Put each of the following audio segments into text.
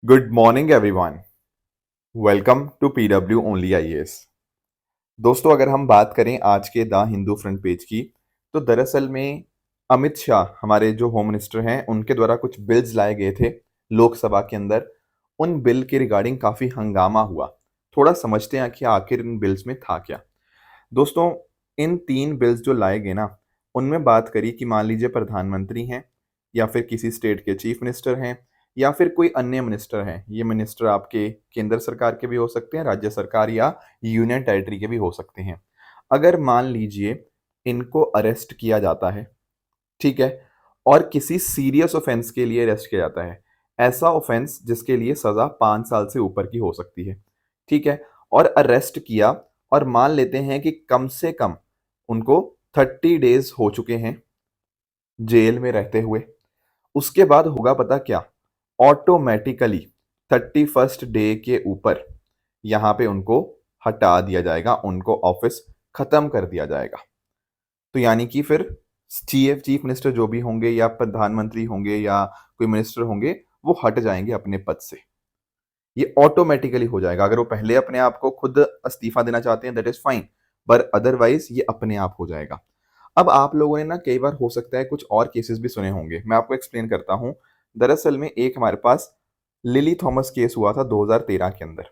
Good morning everyone. Welcome to PW only IAS. दोस्तों, अगर हम बात करें आज के द हिंदू फ्रंट पेज की, तो दरअसल में अमित शाह हमारे जो होम मिनिस्टर हैं उनके द्वारा कुछ बिल्स लाए गए थे लोकसभा के अंदर। उन बिल के रिगार्डिंग काफी हंगामा हुआ। थोड़ा समझते हैं कि आखिर इन बिल्स में था क्या। दोस्तों, इन तीन बिल्स जो लाए गए ना, उनमें बात करी कि मान लीजिए प्रधानमंत्री हैं या फिर किसी स्टेट के चीफ मिनिस्टर हैं या फिर कोई अन्य मिनिस्टर हैं। ये मिनिस्टर आपके केंद्र सरकार के भी हो सकते हैं, राज्य सरकार या यूनियन टेरिटरी के भी हो सकते हैं। अगर मान लीजिए इनको अरेस्ट किया जाता है, ठीक है, और किसी सीरियस ऑफेंस के लिए अरेस्ट किया जाता है, ऐसा ऑफेंस जिसके लिए सजा 5 साल से ऊपर की हो सकती है, ठीक है, और अरेस्ट किया, और मान लेते हैं कि कम से कम उनको 30 डेज हो चुके हैं जेल में रहते हुए। उसके बाद होगा पता क्या, ऑटोमेटिकली 31st डे के ऊपर यहां पे उनको हटा दिया जाएगा, उनको ऑफिस खत्म कर दिया जाएगा। तो यानी कि फिर चीफ चीफ मिनिस्टर जो भी होंगे या प्रधानमंत्री होंगे या कोई मिनिस्टर होंगे, वो हट जाएंगे अपने पद से। ये ऑटोमेटिकली हो जाएगा। अगर वो पहले अपने आप को खुद इस्तीफा देना चाहते हैं दैट इज फाइन, पर अदरवाइज ये अपने आप हो जाएगा। अब आप लोगों ने ना कई बार हो सकता है कुछ और केसेस भी सुने होंगे, मैं आपको एक्सप्लेन करता हूं। दरअसल में एक हमारे पास लिली थॉमस केस हुआ था 2013 के अंदर।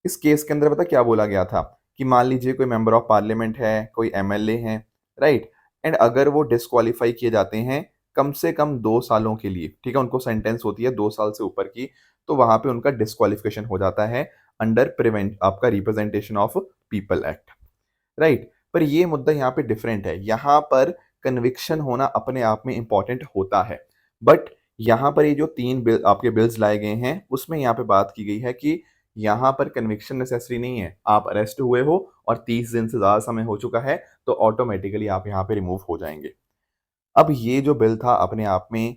इस केस के अंदर पता क्या बोला गया था कि मान लीजिए कोई मेंबर ऑफ पार्लियामेंट है, कोई एमएलए है, राइट, एंड अगर वो डिस्क्वालीफाई किए जाते हैं कम से कम 2 सालों के लिए, ठीक है, उनको सेंटेंस होती है 2 साल से ऊपर की, तो वहां पे उनका डिस्क्वालिफिकेशन हो जाता है अंडर प्रिवेंट आपका representation of people act, right. पर ये मुद्दा यहाँ पे डिफरेंट है। यहाँ पर कन्विक्शन होना अपने आप में इंपॉर्टेंट होता है, बट यहाँ पर ये जो तीन बिल आपके बिल्स लाए गए हैं उसमें यहाँ पे बात की गई है कि यहाँ पर कन्विक्शन नेसेसरी नहीं है। आप अरेस्ट हुए हो और 30 दिन से ज्यादा समय हो चुका है तो ऑटोमेटिकली आप यहाँ पे रिमूव हो जाएंगे। अब ये जो बिल था अपने आप में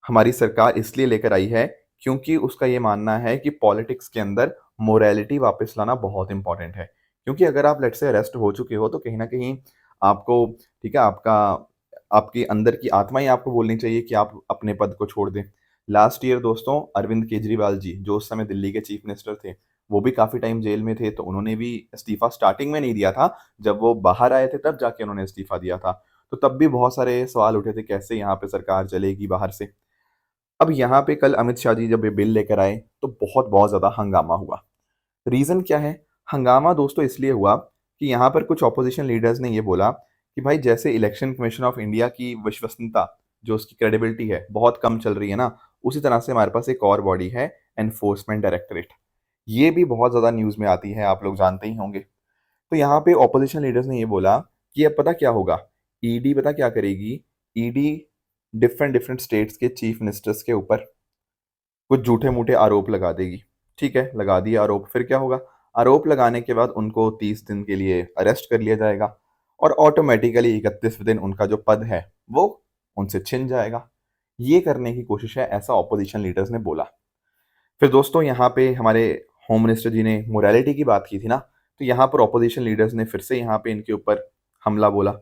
हमारी सरकार इसलिए लेकर आई है क्योंकि उसका ये मानना है कि पॉलिटिक्स के अंदर मोरालिटी वापस लाना बहुत इंपॉर्टेंट है। क्योंकि अगर आप लेट से अरेस्ट हो चुके हो तो कहीं ना कहीं आपको, ठीक है, आपका आपके अंदर की आत्मा ही आपको बोलनी चाहिए कि आप अपने पद को छोड़ दें। लास्ट ईयर दोस्तों अरविंद केजरीवाल जी जो उस समय दिल्ली के चीफ मिनिस्टर थे, वो भी काफी टाइम जेल में थे, तो उन्होंने भी इस्तीफा स्टार्टिंग में नहीं दिया था। जब वो बाहर आए थे तब जाके उन्होंने इस्तीफा दिया था। तो तब भी बहुत सारे सवाल उठे थे कैसे यहाँ पे सरकार चलेगी बाहर से। अब यहाँ पे कल अमित शाह जी जब ये बिल लेकर आए तो बहुत बहुत ज्यादा हंगामा हुआ। रीजन क्या है? हंगामा दोस्तों इसलिए हुआ कि यहाँ पर कुछ ऑपोजिशन लीडर्स ने ये बोला कि भाई जैसे इलेक्शन कमीशन ऑफ इंडिया की विश्वसनीयता, जो उसकी क्रेडिबिलिटी है, बहुत कम चल रही है ना, उसी तरह से हमारे पास एक और बॉडी है, एनफोर्समेंट डायरेक्टरेट। ये भी बहुत ज्यादा न्यूज में आती है, आप लोग जानते ही होंगे। तो यहाँ पे ऑपोजिशन लीडर्स ने ये बोला कि अब पता क्या होगा, ईडी पता क्या करेगी, ईडी डिफरेंट डिफरेंट स्टेट्स के चीफ मिनिस्टर्स के ऊपर कुछ झूठे मूठे आरोप लगा देगी। ठीक है, लगा दिया आरोप, फिर क्या होगा, आरोप लगाने के बाद उनको 30 दिन के लिए अरेस्ट कर लिया जाएगा और ऑटोमेटिकली 31वें दिन उनका जो पद है वो उनसे छिन जाएगा। ये करने की कोशिश है, ऐसा ऑपोजिशन लीडर्स ने बोला। फिर दोस्तों यहाँ पे हमारे होम मिनिस्टर जी ने मोरालिटी की बात की थी ना, तो यहाँ पर ऑपोजिशन लीडर्स ने फिर से यहाँ पे इनके ऊपर हमला बोला।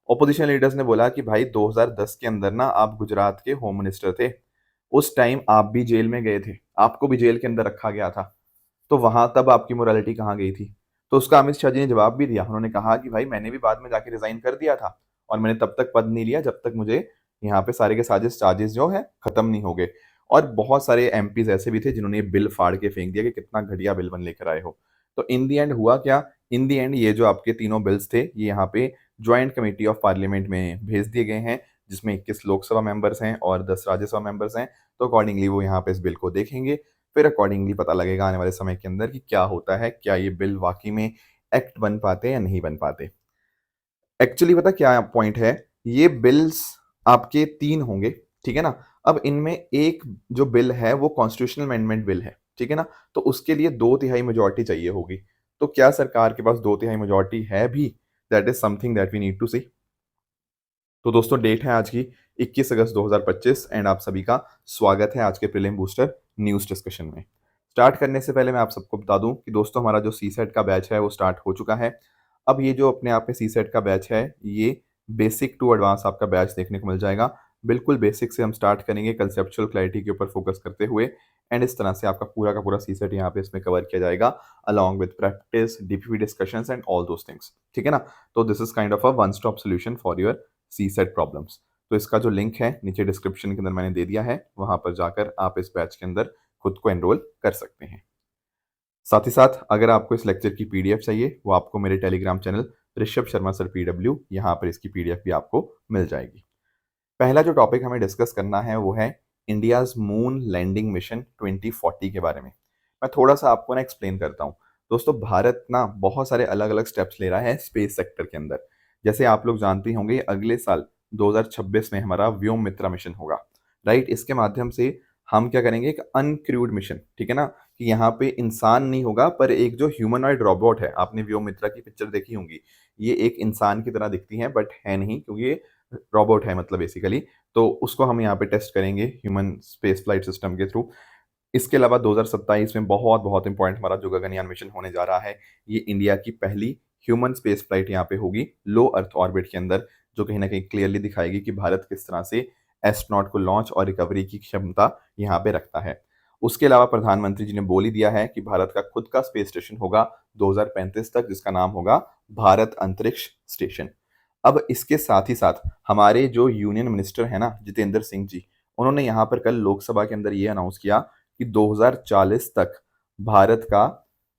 ऑपोजिशन लीडर्स ने बोला कि भाई 2010 के अंदर ना आप गुजरात के होम मिनिस्टर थे, उस टाइम आप भी जेल में गए थे, आपको भी जेल के अंदर रखा गया था, तो वहां तब आपकी मोरालिटी कहाँ गई थी? तो उसका अमित शाह जी ने जवाब भी दिया। उन्होंने कहा कि भाई मैंने भी बाद में जाके रिजाइन कर दिया था और मैंने तब तक पद नहीं लिया जब तक मुझे यहाँ पे सारे के सारे चार्जेस जो है खत्म नहीं हो गए। और बहुत सारे एमपीज ऐसे भी थे जिन्होंने ये बिल फाड़ के फेंक दिया कि कितना घटिया बिल बन लेकर आए हो। तो इन दी एंड हुआ क्या, इन दी एंड ये जो आपके तीनों बिल्स थे ये यहाँ पे ज्वाइंट कमेटी ऑफ पार्लियामेंट में भेज दिए गए हैं, जिसमें 21 लोकसभा मेंबर्स हैं और 10 राज्यसभा मेंबर्स हैं। तो अकॉर्डिंगली वो यहाँ पे इस बिल को देखेंगे, फिर अकॉर्डिंगली पता लगेगा आने वाले समय के अंदर कि क्या होता है, क्या ये बिल वाकई में एक्ट बन पाते या नहीं बन पाते। एक्चुअली पता क्या पॉइंट है, ये बिल्स आपके तीन होंगे, ठीक है ना। अब इनमें एक जो बिल है वो कॉन्स्टिट्यूशनल अमेंडमेंट बिल है, ठीक है ना, तो उसके लिए 2/3 मेजोरिटी चाहिए होगी। तो क्या सरकार के पास 2/3 मेजोरिटी है भी? That is something that we need to see. तो दोस्तों डेट है आज की 21 अगस्त 2025 एंड आप सभी का स्वागत है आज के प्रीलिम बूस्टर न्यूज डिस्कशन में। स्टार्ट करने से पहले मैं आप सबको बता दूं कि दोस्तों हमारा जो सी सेट का बैच है वो स्टार्ट हो चुका है। अब ये जो अपने आप में सी सेट का बैच है ये बेसिक टू एडवांस आपका बैच देखने को मिल जाएगा। बिल्कुल बेसिक से हम स्टार्ट करेंगे कंसेप्चुअल क्लैरिटी के ऊपर फोकस करते हुए एंड इस तरह से आपका पूरा का पूरा सीसेट यहाँ पे इसमें कवर किया जाएगा along with practice, DPP discussions and all those things. ठीक है ना? तो this is kind of a one stop solution for your CSAT problems. तो इसका जो लिंक है नीचे डिस्क्रिप्शन के अंदर मैंने दे दिया है, वहां पर जाकर आप इस बैच के अंदर खुद को एनरोल कर सकते हैं। साथ ही साथ अगर आपको इस लेक्चर की पीडीएफ चाहिए, वो आपको मेरे Telegram channel Rishabh Sharma sir PW, यहाँ पर इसकी पीडीएफ भी आपको मिल जाएगी। पहला जो टॉपिक हमें डिस्कस करना है वो है इंडियाज मून लैंडिंग मिशन 2040 के बारे में। मैं थोड़ा सा आपको ना एक्सप्लेन करता हूँ। दोस्तों, भारत ना बहुत सारे अलग अलग स्टेप्स ले रहा है स्पेस सेक्टर के अंदर। जैसे आप लोग जानते होंगे अगले साल 2026 में हमारा व्योम मित्रा मिशन होगा, राइट? इसके माध्यम से हम क्या करेंगे, एक अनक्रूड मिशन, ठीक है ना, कि यहाँ पे इंसान नहीं होगा पर एक जो ह्यूमनॉइड रोबोट है, आपने व्योम मित्रा की पिक्चर देखी होंगी, ये एक इंसान की तरह दिखती है बट है नहीं, क्योंकि ये रोबोट है मतलब बेसिकली। तो उसको हम यहाँ पे टेस्ट करेंगे ह्यूमन स्पेस फ्लाइट सिस्टम के थ्रू। इसके अलावा 2027 में बहुत बहुत इंपॉर्टेंट हमारा जो गगनयान मिशन होने जा रहा है, ये इंडिया की पहली ह्यूमन स्पेस फ्लाइट यहाँ पे होगी लो अर्थ ऑर्बिट के अंदर, जो कहीं ना कहीं क्लियरली दिखाएगी कि भारत किस तरह से एस्ट्रोनॉट को लॉन्च और रिकवरी की क्षमता यहाँ पे रखता है। उसके अलावा प्रधानमंत्री जी ने बोल ही दिया है कि भारत का खुद का स्पेस स्टेशन होगा 2035 तक, जिसका नाम होगा भारत अंतरिक्ष स्टेशन। अब इसके साथ ही साथ हमारे जो यूनियन मिनिस्टर है ना जितेंद्र सिंह जी, उन्होंने यहाँ पर कल लोकसभा के अंदर ये अनाउंस किया कि 2040 तक भारत का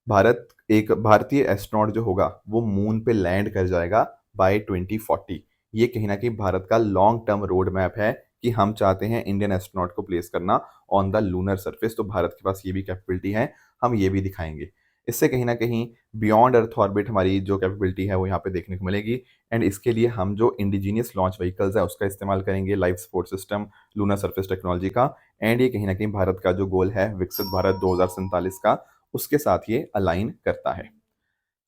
भारत एक भारतीय एस्ट्रोनॉट जो होगा वो मून पे लैंड कर जाएगा बाय 2040। ये कहीं ना कहीं भारत का लॉन्ग टर्म रोड मैप है कि हम चाहते हैं इंडियन एस्ट्रोनॉट को प्लेस करना ऑन द लूनर सरफेस। तो भारत के पास ये भी कैपेबिलिटी है, हम ये भी दिखाएंगे। इससे कहीं ना कहीं बियॉन्ड अर्थ ऑर्बिट हमारी जो कैपेबिलिटी है वो यहाँ पे देखने को मिलेगी। एंड इसके लिए हम जो इंडिजीनियस लॉन्च व्हीकल्स है उसका इस्तेमाल करेंगे, life support system, lunar surface technology का। एंड ये कहीं ना कहीं भारत का जो गोल है विकसित भारत 2047 का, उसके साथ ये अलाइन करता है।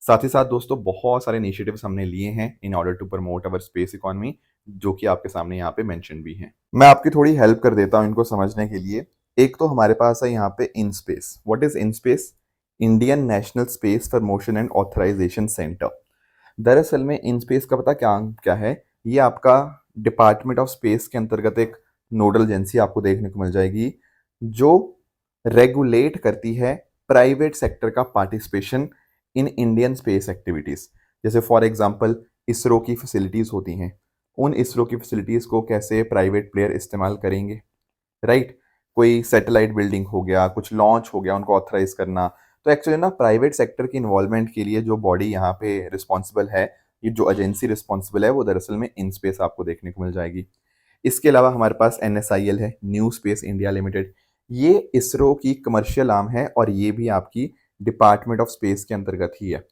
साथ ही साथ दोस्तों बहुत सारे इनिशिएटिव्स हमने लिए हैं in order to promote our space economy, जो कि आपके सामने यहाँ पे मेंशन भी हैं। मैं आपकी थोड़ी हेल्प कर देता हूँ इनको समझने के लिए। एक तो हमारे पास है यहाँ पे in space. What is in space? Indian national space promotion and authorisation centre. दरअसल में इन स्पेस का पता क्या क्या है, ये आपका डिपार्टमेंट ऑफ स्पेस के अंतर्गत एक नोडल एजेंसी आपको देखने को मिल जाएगी, जो रेगुलेट करती है प्राइवेट सेक्टर का participation in Indian space activities. जैसे फॉर एग्जांपल इसरो की फैसिलिटीज होती हैं, उन इसरो की फैसिलिटीज को कैसे प्राइवेट प्लेयर इस्तेमाल करेंगे, राइट? कोई सैटेलाइट बिल्डिंग हो गया, कुछ लॉन्च हो गया, उनको ऑथराइज करना। तो एक्चुअली ना प्राइवेट सेक्टर की इन्वॉल्वमेंट के लिए जो बॉडी यहाँ पे रिस्पॉन्सिबल है, ये जो एजेंसी रिस्पॉन्सिबल है, वो दरअसल में इन स्पेस आपको देखने को मिल जाएगी। इसके अलावा हमारे पास NSIL है, न्यू स्पेस इंडिया लिमिटेड। ये इसरो की कमर्शियल आर्म है और ये भी आपकी डिपार्टमेंट ऑफ स्पेस के अंतर्गत ही है।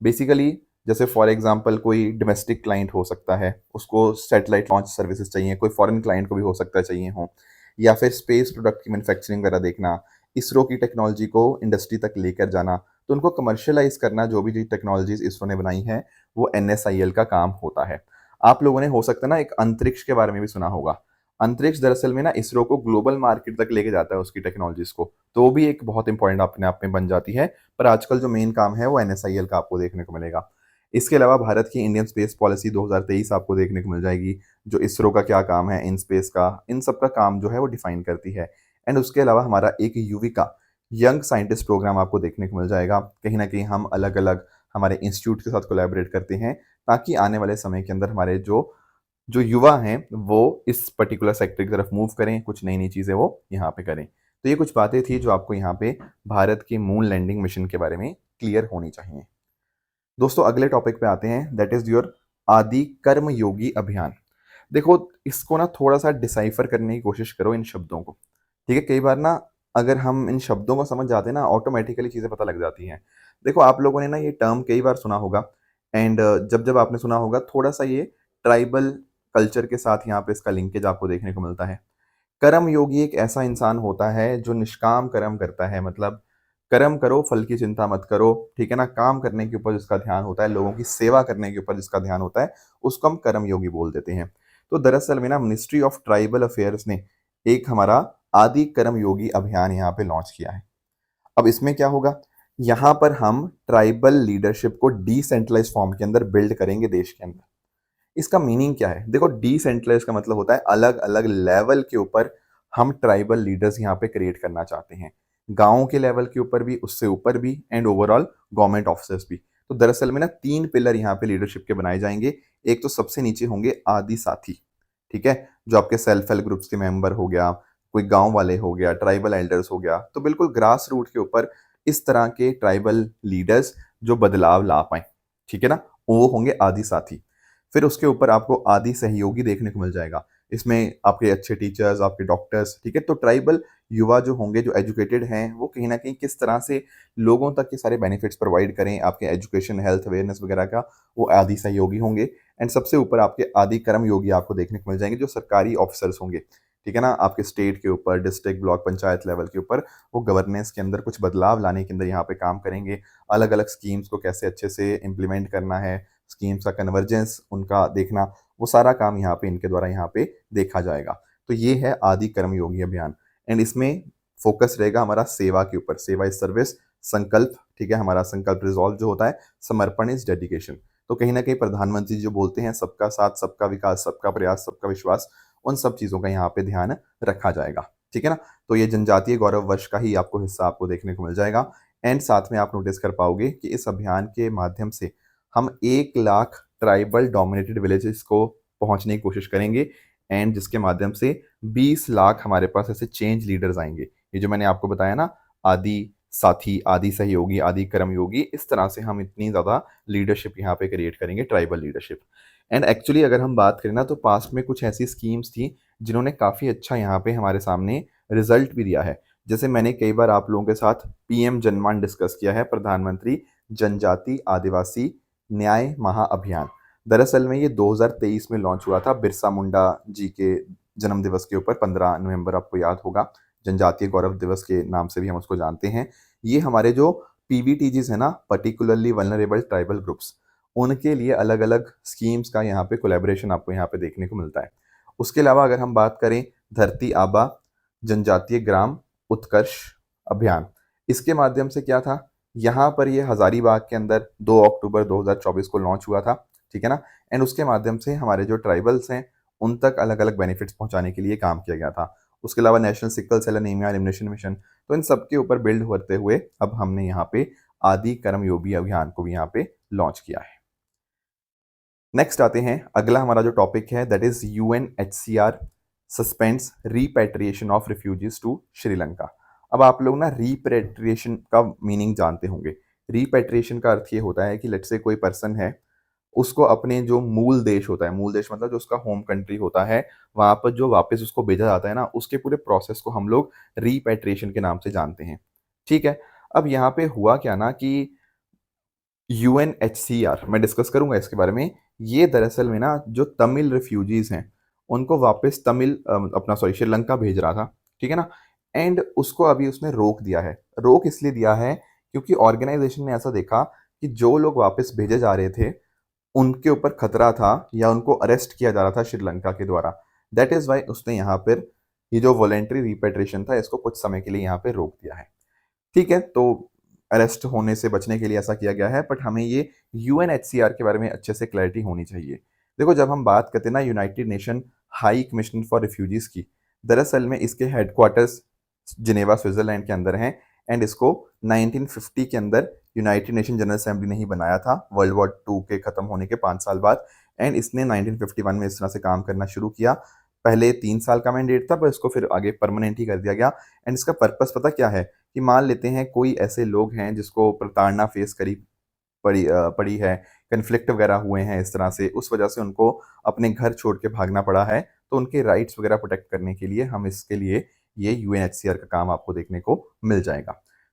बेसिकली जैसे फॉर एग्जांपल कोई डोमेस्टिक क्लाइंट हो सकता है, उसको सैटेलाइट लॉन्च सर्विसेज चाहिए, कोई फॉरेन क्लाइंट को भी हो सकता है चाहिए हो, या फिर स्पेस प्रोडक्ट की मैन्युफैक्चरिंग वगैरह देखना, इसरो की टेक्नोलॉजी को इंडस्ट्री तक लेकर जाना, तो उनको कमर्शियलाइज करना, जो भी टेक्नोलॉजीज इसरो ने बनाई हैं वो NSIL का काम होता है। आप लोगों ने हो सकता है ना एक अंतरिक्ष के बारे में भी सुना होगा। अंतरिक्ष दरअसल में ना इसरो को ग्लोबल मार्केट तक लेके जाता है उसकी टेक्नोलॉजीज को, तो वो भी एक बहुत इंपॉर्टेंट अपने आप में बन जाती है। पर आजकल जो मेन काम है वो NSIL का आपको देखने को मिलेगा। इसके अलावा भारत की इंडियन स्पेस पॉलिसी 2023 आपको देखने को मिल जाएगी, जो इसरो का क्या काम है, इन स्पेस का, इन सब का काम जो है वो डिफाइन करती है। एंड उसके अलावा हमारा एक युविका यंग साइंटिस्ट प्रोग्राम आपको देखने को मिल जाएगा। कहीं ना कहीं हम अलग अलग हमारे इंस्टीट्यूट के साथ कोलैबोरेट करते हैं, ताकि आने वाले समय के अंदर हमारे जो जो युवा हैं वो इस पर्टिकुलर सेक्टर की तरफ मूव करें, कुछ नई नई चीज़ें वो यहाँ पे करें। तो ये कुछ बातें थी जो आपको यहाँ पे भारत के मून लैंडिंग मिशन के बारे में क्लियर होनी चाहिए। दोस्तों, अगले टॉपिक पे आते हैं, दैट इज योर आदि कर्म योगी अभियान। देखो, इसको ना थोड़ा सा डिसाइफर करने की कोशिश करो इन शब्दों को, ठीक है? कई बार ना अगर हम इन शब्दों को समझ जाते हैं ना, ऑटोमेटिकली चीज़ें पता लग जाती हैं। देखो, आप लोगों ने ना ये टर्म कई बार सुना होगा, एंड जब जब आपने सुना होगा, थोड़ा सा ये ट्राइबल कल्चर के साथ यहाँ पे इसका लिंकेज आपको देखने को मिलता है। कर्म योगी एक ऐसा इंसान होता है जो निष्काम कर्म करता है, मतलब कर्म करो, फल की चिंता मत करो, ठीक है ना? काम करने के ऊपर जिसका ध्यान होता है, लोगों की सेवा करने के ऊपर जिसका ध्यान होता है, उसको हम कर्म योगी बोल देते हैं। तो दरअसल में ना मिनिस्ट्री ऑफ ट्राइबल अफेयर्स ने एक हमारा आदि कर्म योगी अभियान यहाँ पे लॉन्च किया है। अब इसमें क्या होगा, यहाँ पर हम ट्राइबल लीडरशिप को डिसेंट्रलाइज फॉर्म के अंदर बिल्ड करेंगे देश के अंदर। इसका मीनिंग क्या है? देखो, डिसेंट्रलाइज का मतलब होता है अलग अलग लेवल के ऊपर हम ट्राइबल लीडर्स यहाँ पे क्रिएट करना चाहते हैं। गाँव के लेवल के ऊपर भी, उससे ऊपर भी, एंड ओवरऑल गवर्नमेंट ऑफिसर्स भी। तो दरअसल में ना 3 पिलर यहाँ पे लीडरशिप के बनाए जाएंगे। एक तो सबसे नीचे होंगे आदि साथी, ठीक है? जो आपके सेल्फ हेल्प ग्रुप्स के मेंबर हो गया, कोई गाँव वाले हो गया, ट्राइबल एल्डर्स हो गया, तो बिल्कुल ग्रास रूट के ऊपर इस तरह के ट्राइबल लीडर्स जो बदलाव ला पाएँ, ठीक है ना? वो होंगे आदि साथी। फिर उसके ऊपर आपको आदि सहयोगी देखने को मिल जाएगा। इसमें आपके अच्छे टीचर्स, आपके डॉक्टर्स, ठीक है? तो ट्राइबल युवा जो होंगे, जो एजुकेटेड हैं, वो कहीं न कहीं किस तरह से लोगों तक ये सारे बेनिफिट्स प्रोवाइड करें, आपके एजुकेशन, हेल्थ, अवेयरनेस वगैरह का, वो आदि सहयोगी होंगे। एंड सबसे ऊपर आपके आदि कर्मयोगी आपको देखने को मिल जाएँगे, जो सरकारी ऑफिसर्स होंगे, ठीक है ना? आपके स्टेट के ऊपर, डिस्ट्रिक्ट, ब्लॉक, पंचायत लेवल के ऊपर वो गवर्नेंस के अंदर कुछ बदलाव लाने के अंदर यहाँ पे काम करेंगे। अलग-अलग स्कीम्स को कैसे अच्छे से इम्प्लीमेंट करना है, स्कीम्स का कन्वर्जेंस उनका देखना, वो सारा काम यहाँ पे इनके द्वारा यहाँ पे देखा जाएगा। तो ये है आदि कर्मयोगी अभियान। एंड इसमें फोकस रहेगा हमारा सेवा के ऊपर, सेवा इज़ सर्विस, संकल्प, ठीक है? हमारा संकल्प रिज़ॉल्व जो होता है, समर्पण इज़ डेडिकेशन। तो कहीं न कहीं प्रधानमंत्री जी जो बोलते हैं सबका साथ, सबका विकास, सबका प्रयास, सबका विश्वास, उन सब चीज़ों का यहाँ पे ध्यान रखा जाएगा, ठीक है ना? तो ये जनजातीय गौरव वर्ष का ही आपको हिस्सा आपको देखने को मिल जाएगा। एंड साथ में आप नोटिस कर पाओगे कि इस अभियान के माध्यम से हम 1 लाख ट्राइबल डोमिनेटेड विलेजेस को पहुँचने की कोशिश करेंगे, एंड जिसके माध्यम से 20 लाख हमारे पास ऐसे चेंज लीडर्स आएँगे। ये जो मैंने आपको बताया ना, आदि साथी, आदि सहयोगी, आदि कर्मयोगी, इस तरह से हम इतनी ज़्यादा लीडरशिप यहाँ पे क्रिएट करेंगे, ट्राइबल लीडरशिप। एंड एक्चुअली अगर हम बात करें ना, तो पास्ट में कुछ ऐसी स्कीम्स थी जिन्होंने काफ़ी अच्छा यहाँ पे हमारे सामने रिज़ल्ट भी दिया है। जैसे मैंने कई बार आप लोगों के साथ पीएम जनमान डिस्कस किया है, प्रधानमंत्री जनजाति आदिवासी न्याय महाअभियान। दरअसल में ये 2023 में लॉन्च हुआ था, बिरसा मुंडा जी के जन्म दिवस के ऊपर, 15 नवंबर, आपको याद होगा। जनजातीय गौरव दिवस के नाम से भी हम उसको जानते हैं। ये हमारे जो पीवीटीजीज़ है ना, पर्टिकुलरली वल्नरेबल ट्राइबल ग्रुप्स, उनके लिए अलग-अलग स्कीम्स का यहाँ पे कोलैबोरेशन आपको यहाँ पे देखने को मिलता है। उसके अलावा अगर हम बात करें धरती आबा जनजातीय ग्राम उत्कर्ष अभियान, इसके माध्यम से क्या था, यहाँ पर ये हज़ारीबाग के अंदर 2 अक्टूबर 2024 को लॉन्च हुआ था, ठीक है ना? एंड उसके माध्यम से हमारे जो ट्राइबल्स हैं, उन तक अलग-अलग बेनिफिट्स पहुँचाने के लिए काम किया गया था। उसके अलावा national sickle cell anaemia elimination mission, तो इन सब के ऊपर बिल्ड होते हुए अब हमने यहाँ पे आदि कर्मयोगी अभियान को भी यहाँ पे लॉन्च किया है। नेक्स्ट आते हैं, अगला हमारा जो टॉपिक है that is UNHCR suspends repatriation of refugees to Sri Lanka. अब आप लोग ना रिपैट्रिएशन का मीनिंग जानते होंगे। रिपैट्रिएशन का अर्थ ये होता है कि लेट्स से कोई पर्सन है, उसको अपने जो मूल देश होता है, मूल देश मतलब जो उसका होम कंट्री होता है, वहाँ पर जो वापस उसको भेजा जाता है ना, उसके पूरे प्रोसेस को हम लोग रिपैट्रिएशन के नाम से जानते हैं, ठीक है? अब यहाँ पे हुआ क्या ना कि यूएनएचसीआर, मैं डिस्कस करूंगा इसके बारे में। ये दरअसल में ना जो तमिल रिफ्यूजीज हैं, उनको वापस अपना सॉरी श्रीलंका भेज रहा था, ठीक है ना? एंड उसको अभी उसने रोक दिया है। रोक इसलिए दिया है क्योंकि ऑर्गेनाइजेशन ने ऐसा देखा कि जो लोग वापस भेजे जा रहे थे, उनके ऊपर खतरा था या उनको अरेस्ट किया जा रहा था श्रीलंका के द्वारा। दैट इज वाई उसने यहाँ पर ये जो वॉलेंट्री रिपेट्रिएशन था, इसको कुछ समय के लिए यहाँ पे रोक दिया है, ठीक है? तो अरेस्ट होने से बचने के लिए ऐसा किया गया है, बट हमें ये यूएनएचसीआर के बारे में अच्छे से क्लैरिटी होनी चाहिए। देखो, जब हम बात करते हैं ना United nation high commissioner for refugees की, दरअसल में इसके हेडक्वार्टर्स जिनेवा स्विट्जरलैंड के अंदर हैं। एंड इसको 1950 के अंदर यूनाइटेड नेशन जनरल असेंबली ने ही बनाया था, वर्ल्ड वॉर 2 के खत्म होने के 5 साल बाद। एंड इसने 1951 में इस तरह से काम करना शुरू किया। पहले 3 साल का मैंडेट था, पर इसको फिर आगे परमानेंट ही कर दिया गया। एंड इसका पर्पस पता क्या है, कि मान लेते हैं कोई ऐसे लोग हैं जिसको प्रताड़ना फेस करी पड़ी है, कन्फ्लिक्ट वगैरह हुए हैं इस तरह से, उस वजह से उनको अपने घर छोड़ के भागना पड़ा है, तो उनके राइट्स वगैरह प्रोटेक्ट करने के लिए हम इसके लिए ये यूएनएचसीआर का काम आपको देखने को मिल जाएगा।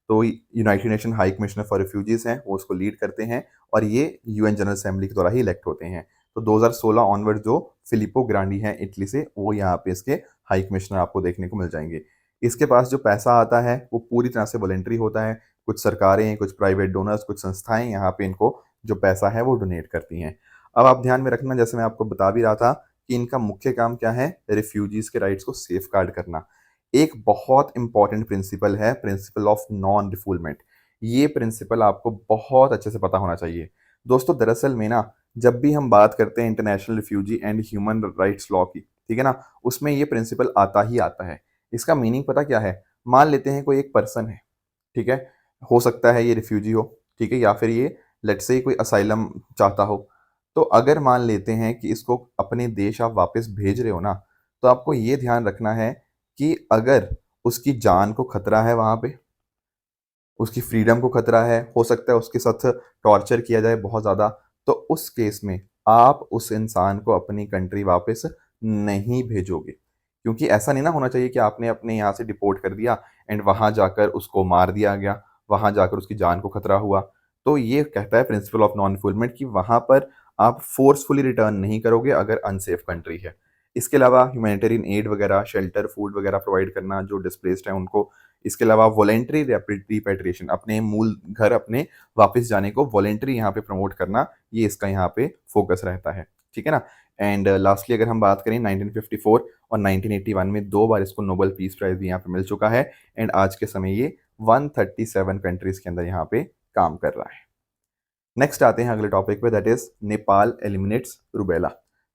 तो United nation high commissioner for refugees हैं, वो उसको लीड करते हैं, और ये यूएन जनरल असेंबली के द्वारा ही इलेक्ट होते हैं। तो 2016 ऑनवर्ड जो फिलिपो ग्रांडी हैं इटली से, वो यहाँ पे इसके हाई कमिश्नर आपको देखने को मिल जाएंगे। इसके पास जो पैसा आता है वो पूरी तरह से वॉलेंट्री होता है। कुछ सरकारें, कुछ प्राइवेट डोनर्स, कुछ संस्थाएं यहाँ पे इनको जो पैसा है वो डोनेट करती हैं। अब आप ध्यान में रखना, जैसे मैं आपको बता भी रहा था, कि इनका मुख्य काम क्या है, रिफ्यूजीज के राइट्स को सेफ गार्ड करना। एक बहुत इंपॉर्टेंट प्रिंसिपल है, प्रिंसिपल ऑफ नॉन रिफूलमेंट। ये प्रिंसिपल आपको बहुत अच्छे से पता होना चाहिए। दोस्तों, दरअसल में ना जब भी हम बात करते हैं international refugee and human rights law की, ठीक है ना, उसमें ये प्रिंसिपल आता ही आता है। इसका मीनिंग पता क्या है? मान लेते हैं कोई एक पर्सन है, ठीक है? हो सकता है ये रिफ्यूजी हो, ठीक है? या फिर ये लेट्स से कोई असाइलम चाहता हो। तो अगर मान लेते हैं कि इसको अपने देश आप वापस भेज रहे हो ना, तो आपको ये ध्यान रखना है कि अगर उसकी जान को खतरा है वहाँ पे, उसकी फ्रीडम को खतरा है, हो सकता है उसके साथ टॉर्चर किया जाए बहुत ज़्यादा, तो उस केस में आप उस इंसान को अपनी कंट्री वापस नहीं भेजोगे। क्योंकि ऐसा नहीं ना होना चाहिए कि आपने अपने यहाँ से डिपोर्ट कर दिया एंड वहाँ जाकर उसको मार दिया गया, वहाँ जाकर उसकी जान को खतरा हुआ। तो ये कहता है प्रिंसिपल ऑफ नॉन रिफुलमेंट कि वहाँ पर आप फोर्सफुली रिटर्न नहीं करोगे अगर अनसेफ कंट्री है। इसके अलावा ह्यूमैनिटेरियन एड वगैरह, शेल्टर, फूड वगैरह प्रोवाइड करना जो डिस्प्लेस्ड हैं उनको। इसके अलावा वॉलेंटरी रिपैट्रिएशन, अपने मूल घर अपने वापस जाने को वॉलेंटरी यहाँ पे प्रमोट करना, ये इसका यहाँ पे फोकस रहता है, ठीक है ना। एंड लास्टली अगर हम बात करें 1954 और 1981 में 2 बार इसको नोबेल पीस प्राइज भी यहाँ पे मिल चुका है एंड आज के समय ये 137 कंट्रीज के अंदर यहाँ पे काम कर रहा है। नेक्स्ट आते हैं अगले टॉपिक पे, that is Nepal eliminates rubella.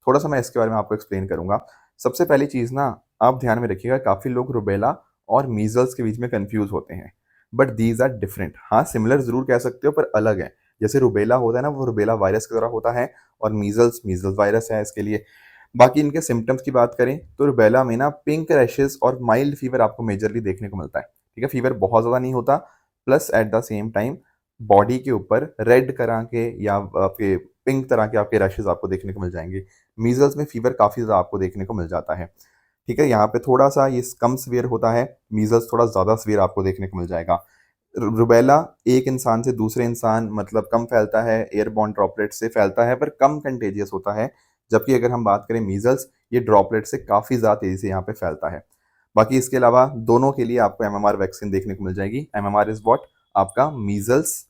थोड़ा सा मैं इसके बारे में आपको एक्सप्लेन करूंगा। सबसे पहली चीज़ ना, आप ध्यान में रखिएगा, काफ़ी लोग रूबेला और मीजल्स के बीच में कंफ्यूज होते हैं, बट दीज आर डिफरेंट। हाँ, सिमिलर जरूर कह सकते हो पर अलग है। जैसे रूबेला होता है ना, वो रूबेला वायरस की तरह होता है और मीजल्स मीजल्स वायरस है इसके लिए। बाकी इनके सिम्टम्स की बात करें तो रूबेला में ना पिंक रैशेस और माइल्ड फीवर आपको मेजरली देखने को मिलता है, ठीक है। फीवर बहुत ज़्यादा नहीं होता, plus at the same time body के ऊपर रेड तरह के या आपके पिंक तरह के आपके रैशेस आपको देखने को मिल जाएंगे। मीजल्स में फीवर काफ़ी ज़्यादा आपको देखने को मिल जाता है, ठीक है। यहाँ पे थोड़ा सा ये कम सीवियर होता है, मीजल्स थोड़ा ज़्यादा सीवियर आपको देखने को मिल जाएगा। रूबेला एक इंसान से दूसरे इंसान मतलब कम फैलता है, एयरबॉर्न ड्रॉपलेट से फैलता है पर कम कंटेजियस होता है। जबकि अगर हम बात करें मीजल्स, ये ड्रॉपलेट से काफ़ी ज़्यादा तेज़ी से यहाँ पे फैलता है। बाकी इसके अलावा दोनों के लिए आपको एमएमआर वैक्सीन देखने को मिल जाएगी। MMR is what? आपका मीजल्स,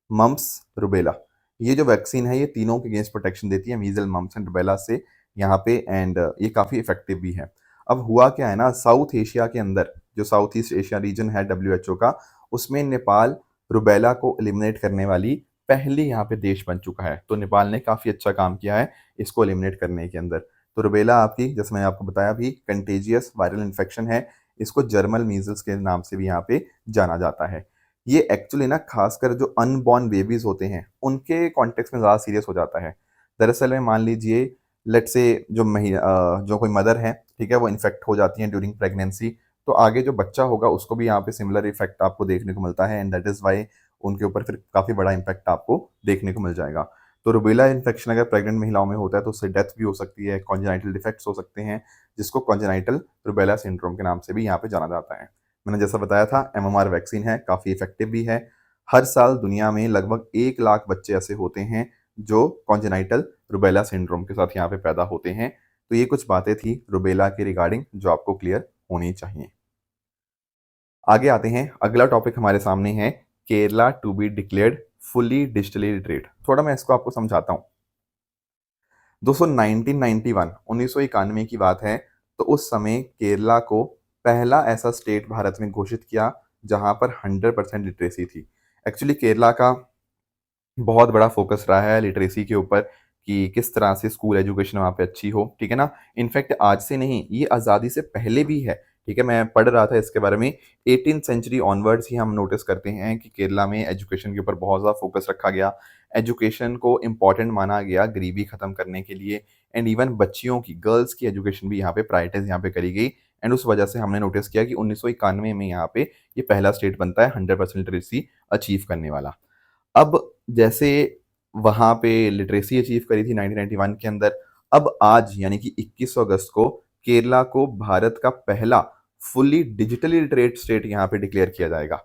मम्प्स, रूबेला। ये जो वैक्सीन है ये तीनों के अगेंस्ट प्रोटेक्शन देती है, मीजल, मम्प्स एंड रूबेला से यहाँ पे। एंड ये काफ़ी इफेक्टिव भी है। अब हुआ क्या है ना, साउथ एशिया के अंदर जो साउथ ईस्ट एशिया रीजन है डब्ल्यूएचओ का, उसमें नेपाल रूबेला को एलिमिनेट करने वाली पहली यहाँ पे देश बन चुका है। तो नेपाल ने काफ़ी अच्छा काम किया है इसको एलिमिनेट करने के अंदर। तो रूबेला आपकी, जैसे मैंने आपको बताया भी, कंटेजियस वायरल इन्फेक्शन है। इसको जर्मल मीजल्स के नाम से भी यहाँ पे जाना जाता है। ये एक्चुअली ना खासकर जो अनबॉर्न बेबीज होते हैं उनके कॉन्टेक्स्ट में ज़्यादा सीरियस हो जाता है। दरअसल में मान लीजिए लेट्स से जो कोई मदर है, ठीक है, वो इन्फेक्ट हो जाती है ड्यूरिंग प्रेगनेंसी, तो आगे जो बच्चा होगा उसको भी यहाँ पे सिमिलर इफेक्ट आपको देखने को मिलता है एंड दैट इज़ वाई उनके ऊपर फिर काफ़ी बड़ा इम्पैक्ट आपको देखने को मिल जाएगा। तो रूबेला इन्फेक्शन अगर प्रेग्नेंट महिलाओं में होता है तो उससे डेथ भी हो सकती है, कॉन्जेनाइटल डिफेक्ट्स हो सकते हैं, जिसको कॉन्जेनाइटल रूबेला सिंड्रोम के नाम से भी यहाँ पे जाना जाता है। मैंने जैसा बताया था, एमएमआर वैक्सीन है, काफ़ी इफेक्टिव भी है। हर साल दुनिया में लगभग 1 लाख बच्चे ऐसे होते हैं जो कॉन्जेनाइटल रूबेला सिंड्रोम के साथ यहाँ पे पैदा होते हैं। तो ये कुछ बातें थी रूबेला के रिगार्डिंग जो आपको क्लियर होनी चाहिए। आगे आते हैं, अगला टॉपिक हमारे सामने है Kerala to be declared fully digitally literate. थोड़ा मैं इसको आपको समझाता हूँ। दोस्तों 1991 1991 की बात है। तो उस समय केरला को पहला ऐसा स्टेट भारत में घोषित किया जहां पर 100% लिटरेसी थी। एक्चुअली केरला का बहुत बड़ा फोकस रहा है लिटरेसी के ऊपर कि किस तरह से स्कूल एजुकेशन वहाँ पे अच्छी हो, ठीक है ना। इनफैक्ट आज से नहीं, ये आज़ादी से पहले भी है, ठीक है। मैं पढ़ रहा था इसके बारे में, 18th सेंचुरी ऑनवर्ड्स ही हम नोटिस करते हैं कि केरला में एजुकेशन के ऊपर बहुत ज़्यादा फोकस रखा गया। एजुकेशन को इम्पॉर्टेंट माना गया गरीबी ख़त्म करने के लिए एंड इवन बच्चियों की, गर्ल्स की एजुकेशन भी यहाँ पे प्रायोरिटाइज यहाँ पे करी गई। एंड उस वजह से हमने नोटिस किया कि 1991 में यहाँ पे ये पहला स्टेट बनता है 100% लिटरेसी अचीव करने वाला। अब जैसे वहाँ पे लिटरेसी अचीव करी थी 1991 के अंदर, अब आज यानी कि 21 अगस्त को केरला को भारत का पहला फुली डिजिटली लिटरेट स्टेट यहाँ पे डिक्लेयर किया जाएगा।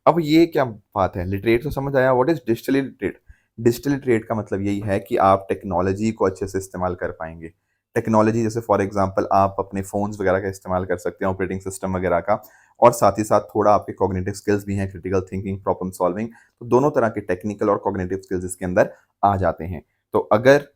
अब ये क्या बात है, लिटरेट तो समझ आया, what is digitally literate? Digitally literate का मतलब यही है कि आप टेक्नोलॉजी को अच्छे से इस्तेमाल कर पाएंगे। टेक्नोलॉजी जैसे फॉर एग्जांपल आप अपने फ़ोन्स वगैरह का इस्तेमाल कर सकते हैं, ऑपरेटिंग सिस्टम वगैरह का, और साथ ही साथ थोड़ा आपके कॉग्निटिव स्किल्स भी हैं, क्रिटिकल थिंकिंग, प्रॉब्लम सॉल्विंग। तो दोनों तरह के टेक्निकल और कॉग्निटिव स्किल्स इसके अंदर आ जाते हैं। तो अगर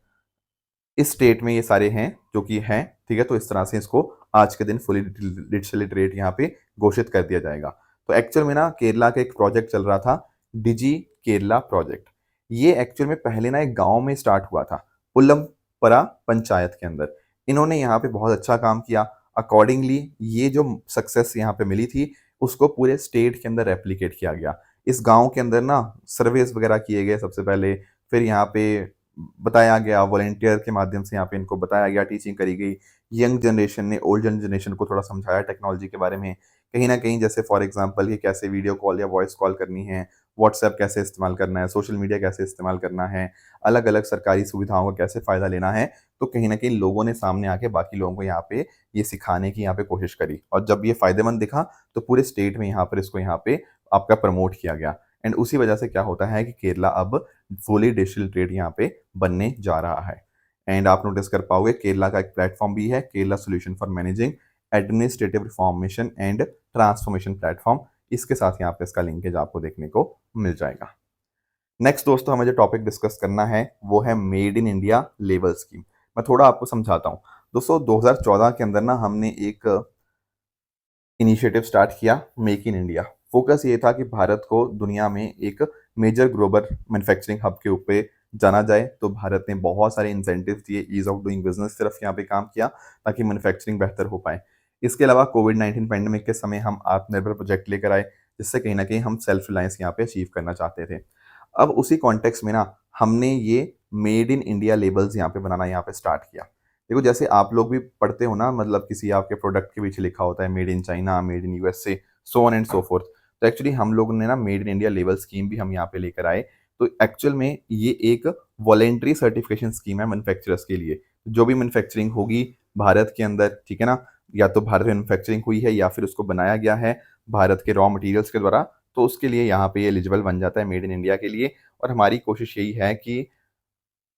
इस स्टेट में ये सारे हैं जो कि हैं, ठीक है, तो इस तरह से इसको आज के दिन फुली डिजिटल लिटरेट यहाँ पे घोषित कर दिया जाएगा। तो एक्चुअल में ना केरला का एक प्रोजेक्ट चल रहा था, डिजी केरला प्रोजेक्ट। ये एक्चुअल में पहले ना एक गांव में स्टार्ट हुआ था। उल्लमपरा पंचायत के अंदर। इन्होंने यहाँ पे बहुत अच्छा काम किया। अकॉर्डिंगली ये जो सक्सेस यहाँ पे मिली थी, उसको पूरे स्टेट के अंदर रेप्लिकेट किया गया। इस गाँव के अंदर ना सर्वेस वगैरह किए गए सबसे पहले, फिर यहाँ पे बताया गया, वॉलंटियर के माध्यम से यहाँ पे इनको बताया गया, टीचिंग करी गई। यंग जनरेशन ने ओल्ड जनरेशन को थोड़ा समझाया टेक्नोलॉजी के बारे में। कहीं न कहीं जैसे फॉर एग्ज़ाम्पल कि कैसे वीडियो कॉल या वॉइस कॉल करनी है, व्हाट्सएप कैसे इस्तेमाल करना है, सोशल मीडिया कैसे इस्तेमाल करना है, अलग-अलग सरकारी सुविधाओं का कैसे फ़ायदा लेना है। तो कहीं न कहीं लोगों ने सामने आके बाकी लोगों को यहाँ पे ये सिखाने की यहाँ पे कोशिश करी, और जब ये फ़ायदेमंद दिखा तो पूरे स्टेट में यहाँ पर इसको यहाँ पे आपका प्रमोट किया गया। एंड उसी वजह से क्या होता है कि केरला अब फुली डिजिटल ट्रेड यहाँ पे बनने जा रहा है। एंड आप नोटिस कर पाओगे केरला का एक प्लेटफॉर्म भी है, Kerala solution for managing administrative reformation and transformation platform. इसके साथ यहाँ पे इसका लिंकेज आपको देखने को मिल जाएगा। नेक्स्ट दोस्तों हमें जो टॉपिक डिस्कस करना है वो है made in India label scheme. मैं थोड़ा आपको समझाता हूँ। दोस्तों 2014 के अंदर ना हमने एक इनिशिएटिव स्टार्ट किया, मेक इन इंडिया। फोकस ये था कि भारत को दुनिया में एक मेजर ग्लोबल मैन्युफैक्चरिंग हब के ऊपर जाना जाए। तो भारत ने बहुत सारे इंसेंटिव दिए, ईज ऑफ डूइंग बिजनेस तरफ यहाँ पे काम किया ताकि मैन्युफैक्चरिंग बेहतर हो पाए। इसके अलावा कोविड-19 पैंडेमिक के समय हम आत्मनिर्भर प्रोजेक्ट लेकर आए, जिससे कहीं ना कहीं हम सेल्फ रिलायंस यहाँ पे अचीव करना चाहते थे। अब उसी कॉन्टेक्स्ट में ना हमने ये मेड इन इंडिया लेबल्स यहाँ पे बनाना यहाँ पे स्टार्ट किया। देखो जैसे आप लोग भी पढ़ते हो ना, मतलब किसी आपके प्रोडक्ट के पीछे लिखा होता है made in China, made in USA, so on and so fourth. तो एक्चुअली हम लोगों ने ना made in India label scheme भी हम यहाँ पे लेकर आए। तो एक्चुअल में ये एक वॉलेंट्री सर्टिफिकेशन स्कीम है मैन्युफैक्चरर्स के लिए। जो भी मैन्युफैक्चरिंग होगी भारत के अंदर, ठीक है ना, या तो भारत में मैन्युफैक्चरिंग हुई है या फिर उसको बनाया गया है भारत के रॉ मटेरियल्स के द्वारा, तो उसके लिए यहाँ पे एलिजिबल बन जाता है मेड इन इंडिया के लिए। और हमारी कोशिश यही है कि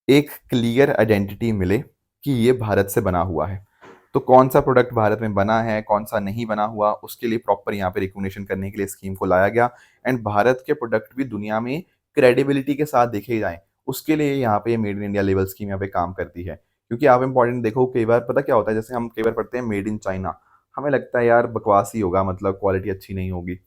एक क्लियर आइडेंटिटी मिले कि ये भारत से बना हुआ है। तो कौन-सा प्रोडक्ट भारत में बना है, कौन-सा नहीं बना हुआ, उसके लिए प्रॉपर यहाँ पे रिकॉग्निशन करने के लिए स्कीम को लाया गया। एंड भारत के प्रोडक्ट भी दुनिया में क्रेडिबिलिटी के साथ देखे जाएँ, उसके लिए यहाँ पे ये made in India label scheme यहाँ पे काम करती है। क्योंकि आप इम्पोर्टेंट देखो, कई बार पता क्या होता है, जैसे हम कई बार पढ़ते हैं मेड इन चाइना, हमें लगता है यार बकवास ही होगा, मतलब क्वालिटी अच्छी नहीं होगी।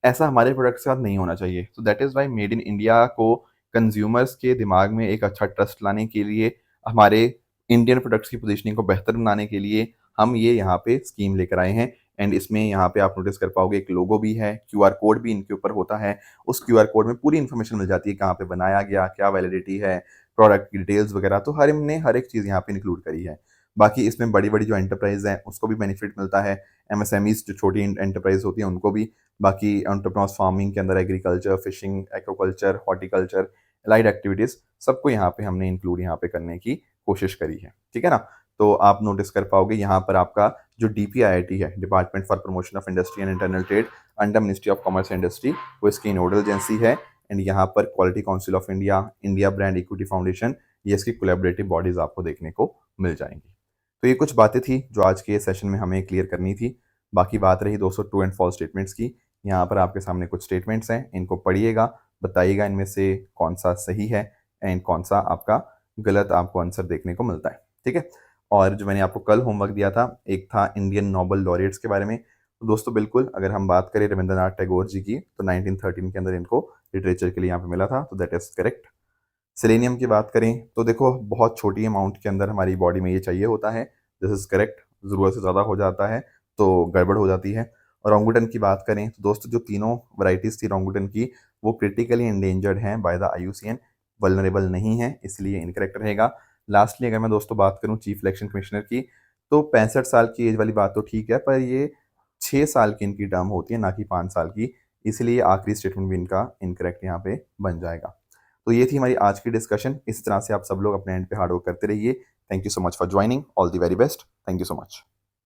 ऐसा हमारे प्रोडक्ट्स के साथ नहीं होना चाहिए। तो that is why made in India को कंज्यूमर्स के दिमाग में एक अच्छा ट्रस्ट लाने के लिए, हमारे इंडियन प्रोडक्ट्स की पोजीशनिंग को बेहतर बनाने के लिए हम ये यहाँ पे स्कीम लेकर आए हैं। एंड इसमें यहाँ पे आप नोटिस कर पाओगे एक लोगो भी है, क्यूआर कोड भी इनके ऊपर होता है। उस क्यूआर कोड में पूरी इन्फॉर्मेशन मिल जाती है, कहाँ पे बनाया गया, क्या वैलिडिटी है, प्रोडक्ट की डिटेल्स वगैरह। तो हर हमने हर एक चीज़ यहाँ पे इंक्लूड करी है। बाकी इसमें बड़ी-बड़ी जो एंटरप्राइज़ हैं उसको भी बेनिफिट मिलता है। एमएसएमईज़ जो छोटी एंटरप्राइज़ होती हैं उनको भी। बाकी एंटरप्रेन्योर्स फार्मिंग के अंदर agriculture, fishing, aquaculture, horticulture, allied activities, सबको यहाँ पे हमने इंक्लूड यहाँ पे करने की कोशिश करी है। ठीक है ना? तो आप नोटिस कर पाओगे यहाँ पर आपका जो डीपीआईआईटी है, department for promotion of industry and internal trade, under ministry of commerce and industry, वो इसकी नोडल एजेंसी है। एंड यहाँ पर quality council of India, India brand equity foundation, ये इसकी कोलैबोरेटिव बॉडीज़ आपको देखने को मिल जाएँगी। तो ये कुछ बातें थी जो आज के सेशन में हमें क्लियर करनी थी। बाकी बात रही दोस्तों ट्रू एंड फॉल्स स्टेटमेंट्स की। यहाँ पर आपके सामने कुछ स्टेटमेंट्स हैं, इनको पढ़िएगा, बताइएगा इनमें से कौन-सा सही है एंड कौन-सा आपका गलत आपको आंसर देखने को मिलता है, ठीक है? और जो मैंने आपको कल होमवर्क दिया था, एक था इंडियन नोबेल लॉरेट्स के बारे में। तो दोस्तों बिल्कुल अगर हम बात करें रवींद्रनाथ टैगोर जी की, तो 1913 के अंदर इनको लिटरेचर के लिए यहाँ पे मिला था, तो दैट इज़ करेक्ट। सेलेनियम की बात करें तो देखो बहुत छोटी अमाउंट के अंदर हमारी बॉडी में ये चाहिए होता है, दिस इज़ करेक्ट। ज़रूरत से ज़्यादा हो जाता है तो गड़बड़ हो जाती है। ओरांगुटन की बात करें तो दोस्तों जो तीनों वैराइटीज़ थी ओरांगुटन की, वो क्रिटिकली एंडेंजर्ड हैं बाय द आईयूसीएन, वल्नरेबल नहीं है, इसलिए इनकरेक्ट रहेगा। लास्टली अगर मैं दोस्तों बात करूँ चीफ इलेक्शन कमिश्नर की, तो 65 साल की एज वाली बात तो ठीक है, पर ये 6 साल की इनकी टर्म होती है, ना कि 5 साल की, इसलिए आखिरी स्टेटमेंट भी इनका इनकरेक्ट यहाँ पे बन जाएगा। तो ये थी हमारी आज की डिस्कशन। इस तरह से आप सब लोग अपने एंड पे हार्ड वर्क करते रहिए। Thank you so much for joining. All the very best. Thank you so much.